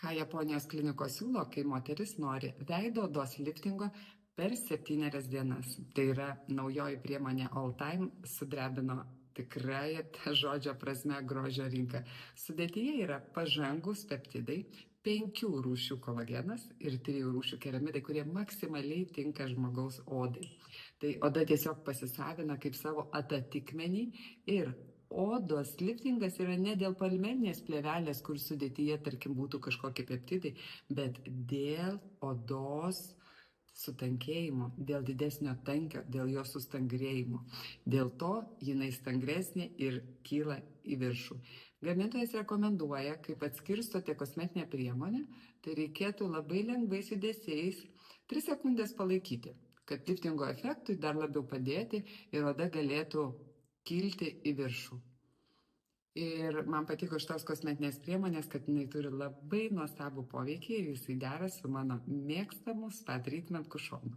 Ką Japonijos klinikos siūlo, kai moteris nori veido odos liftingo per 7 dienas. Tai yra naujoji priemonė All Time sudrebino tikrai žodžio prasme grožio rinką. Sudėtyje yra pažangus peptidai, 5 rūšių kolagenas ir 3 rūšių keramidai, kurie maksimaliai tinka žmogaus odai. Tai oda tiesiog pasisavina kaip savo atitikmenį ir odos liftingas yra ne dėl polimeninės plėvelės, kur sudėtyje, tarkim, būtų kažkokie peptidai, bet dėl odos sutankėjimo, dėl didesnio tankio, dėl jo sustangrėjimo. Dėl to jinai stangresnė ir kyla į viršų. Gamintojas rekomenduoja, kaip atskirstote kosmetinę priemonę, tai reikėtų labai lengvais judesiais 3 sekundės palaikyti, kad liftingo efektui dar labiau padėti ir oda galėtų kilti į viršų. Ir man patiko šitos kosmetinės priemonės, kad jinai turi labai nuostabų poveikį ir jisai dera su mano mėgstamu spa treatment kušonu.